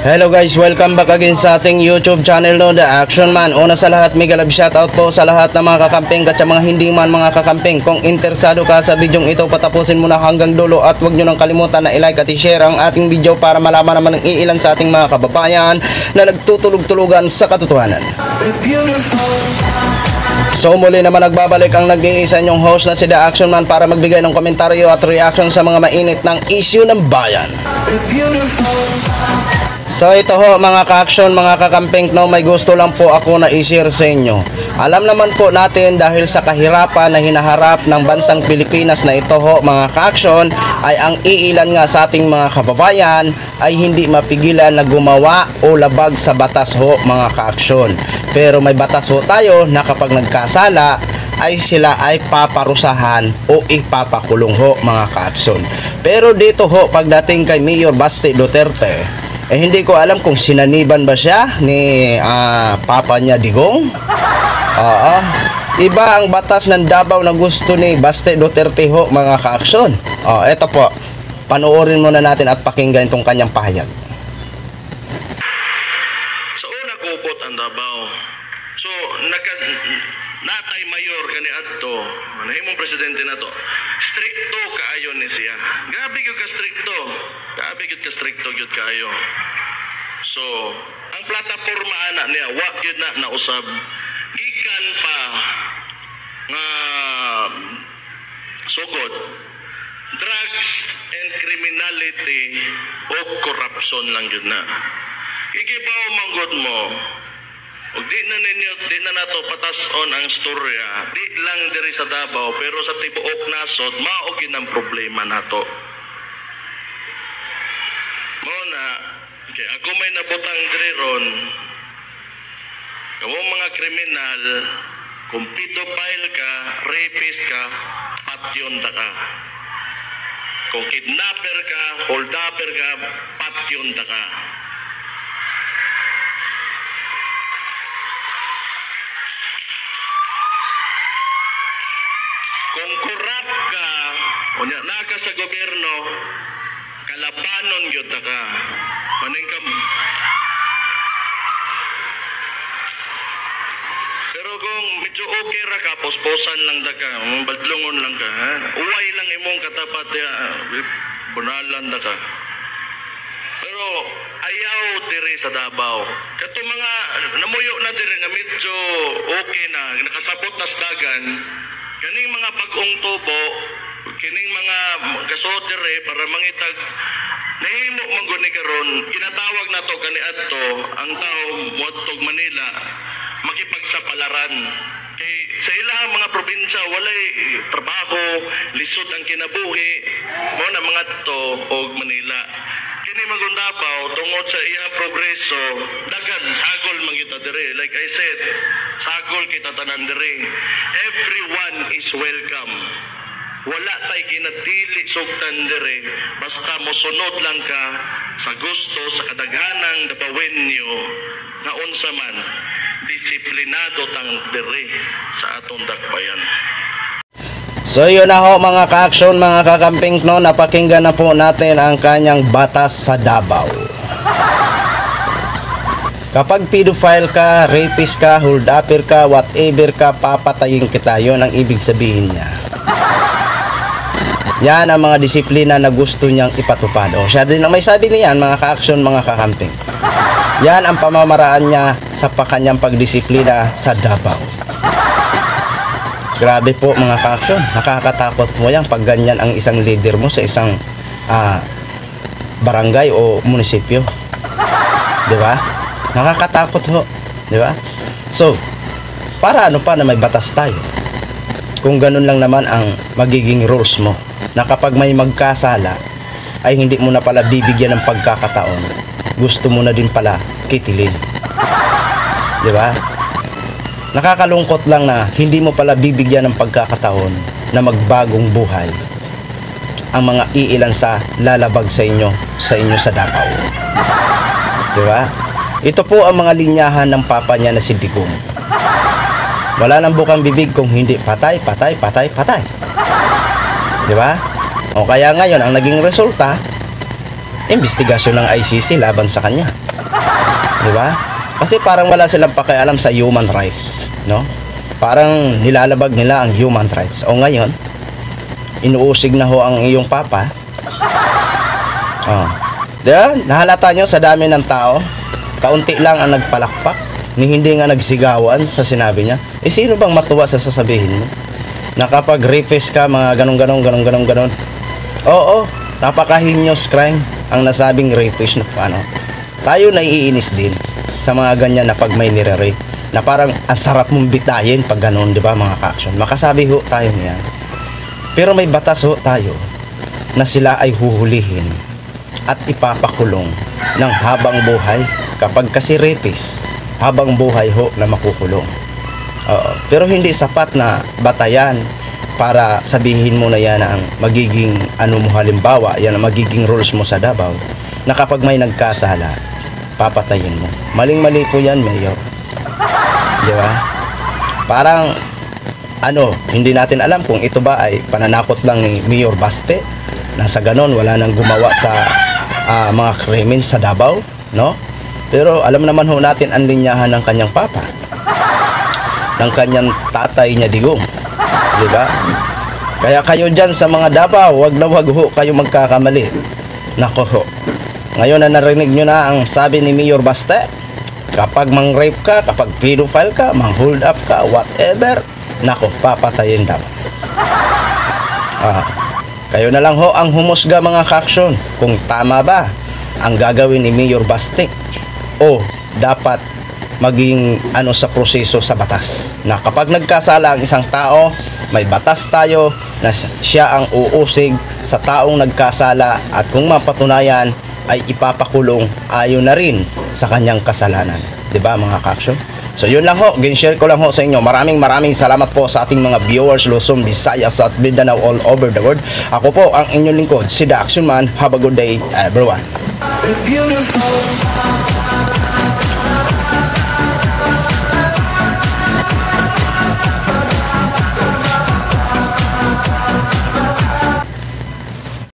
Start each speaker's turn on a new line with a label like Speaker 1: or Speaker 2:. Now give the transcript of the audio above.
Speaker 1: Hello guys, welcome back again sa ating YouTube channel no, The Action Man. Una sa lahat, mega love shoutout po sa lahat ng mga kakamping at sa mga hindi man mga kakamping. Kung interesado ka sa bidyong ito, patapusin mo na hanggang dulo at huwag nyo nang kalimutan na i-like at i-share ang ating video para malaman naman ng iilan sa ating mga kababayan na nagtutulog-tulugan sa katotohanan. So muli naman nagbabalik ang nag-iisa nyong host na si The Action Man para magbigay ng komentaryo at reaction sa mga mainit ng issue ng bayan. So ito ho mga ka-action, mga kakamping, no, may gusto lang po ako na i-share sa inyo. Alam naman po natin dahil sa kahirapan na hinaharap ng bansang Pilipinas na ito ho mga ka-action, ay ang iilan nga sa ating mga kababayan ay hindi mapigilan na gumawa o labag sa batas ho mga ka-action. Pero may batas ho tayo na kapag nagkasala ay sila ay paparusahan o ipapakulong ho mga ka-action. Pero dito ho pagdating kay Mayor Baste Duterte, hindi ko alam kung sinaniban ba siya ni papa niya Digong. Iba ang batas ng Davao na gusto ni Baste Duterte ho mga ka-action. Eto po, panoorin muna natin at pakinggan itong kanyang pahayag.
Speaker 2: Sa una kupot ang Davao. So natay mayor kani adto, manahimong presidente na to. Stricto kaayo ni siya. Grabe gyud ka stricto. Grabe gyud ka stricto gyud kaayo. So, ang plataporma ana niya wa gyud na nausab. Gikan pa nga sugod drugs and criminality o corruption lang gyud na. Igibaw manggod mo. Og di na nato patas-on ang storya, di lang diri sa Davao pero sa tibuok nasod mao gyud ang problema nato. Mao na okay, ako may nabutang diri ron. Kamo mga kriminal, kung pedophile ka, rapist ka, patyon ta ka. Kung kidnapper ka, holdupper ka, patyon ta ka. Kung korap ka, o naka sa gobyerno, kalabanon yun ka. Maning ka. Pero kung medyo okay ra ka, posposan lang da ka, badlungon lang ka, ha? Uway lang imong katapat, bunalan da ka. Pero ayaw diri sa Davao. Kato mga namuyo na diri nga medyo okay na, nakasabot na sa dagan. Kaning mga bagong tubo, kining mga gasod dire para mangitag nahimo mangguni karon, ginatawag nato kani adto ang tao moadtog Manila makipagsapalaran. Kay sa ilang mga probinsya walay trabaho, lisod ang kinabuhi, mo na mga to og Manila. Kini magong Davao tungod sa iyang progreso, dagan sagol man kita dire. Like I said, sagol kita tanan dire. Everyone is welcome. Wala tay ginadili sugtan dire, basta mosunod lang ka sa gusto sa kadaghanang Davaoenyo nga unsa man disiplinado tang dire sa atong dakbayan.
Speaker 1: So yun na ho mga ka-action, mga kakamping, no, napakinggan na po natin ang kanyang batas sa Davao. Kapag pedophile ka, rapist ka, holdupper ka, whatever ka, papatayin kita. Yun ang ibig sabihin niya. Yan ang mga disiplina na gusto niyang ipatupad. O siya din ang may sabi niyan mga ka-action, mga kakamping. Yan ang pamamaraan niya sa kanyang pagdisiplina sa Davao. Grabe po mga ka-action, nakakatakot mo yan pag ganyan ang isang leader mo sa isang barangay o munisipyo. Di ba? Nakakatakot ho. Di ba? So, para ano pa na may batas tayo? Kung ganun lang naman ang magiging rules mo, na kapag may magkasala, ay hindi mo na pala bibigyan ng pagkakataon. Gusto mo na din pala kitilin. Di ba? Nakakalungkot lang na hindi mo pala bibigyan ng pagkakataon na magbagong buhay ang mga iilan sa lalabag sa inyo sa Davao. Di ba? Ito po ang mga linyahan ng papa niya na si Digong. Wala nang bukang bibig kung hindi patay, patay, patay, patay. Di ba? O kaya ngayon ang naging resulta, investigasyon ng ICC laban sa kanya. Di ba? Kasi parang wala silang pakialam sa human rights, no? Parang nilalabag nila ang human rights. O ngayon, inuusig na ho ang iyong papa. Oh. Diba? Nahalata nyo sa dami ng tao, kaunti lang ang nagpalakpak, ni hindi nga nagsigawan sa sinabi niya. Eh sino bang matuwa sa sasabihin mo? Na kapag rapist ka, mga ganon. Oo, napaka-heinous crime ang nasabing rapist na paano. Tayo naiinis din sa mga ganyan na pag may nire-rape, na parang ang sarap mong bitayin pag ganon, di ba mga ka-action? Makasabi ho tayo niyan. Pero may batas ho tayo na sila ay huhulihin at ipapakulong ng habang buhay. Kapag kasi rapist, habang buhay ho na makukulong. Oo. Pero hindi sapat na batayan para sabihin mo na yan ang magiging ano mo, halimbawa, yan ang magiging rules mo sa Davao, na kapag may nagkasala, papatayin mo. Maling-mali po yan, Mayor. Di ba? Parang ano, hindi natin alam kung ito ba ay pananakot lang ni Mayor Baste, na sa ganon wala nang gumawa sa mga krimen sa Davao, no? Pero alam naman ho natin ang linyahan ng kanyang papa, ng kanyang tatay niya Digong, di ba? Kaya kayo dyan sa mga Davao, wag na wag ho kayo magkakamali. Nako ho, ngayon na narinig nyo na ang sabi ni Mayor Baste, kapag mang-rape ka, kapag pedophile ka, mang-hold up ka, whatever, nako, papatayin daw. Kayo na lang ho ang humusga mga ka-action kung tama ba ang gagawin ni Mayor Baste o dapat maging ano sa proseso sa batas, na kapag nagkasala ang isang tao, may batas tayo na siya ang uusig sa taong nagkasala, at kung mapatunayan ay ipapakulong ayon na rin sa kanyang kasalanan, 'di ba mga ka-action? So yun lang ho, gin-share ko lang ho sa inyo. Maraming salamat po sa ating mga viewers Luzon, Visayas at Mindanao all over the world. Ako po ang inyong lingkod, si The Action Man. Have a good day everyone.
Speaker 3: Beautiful.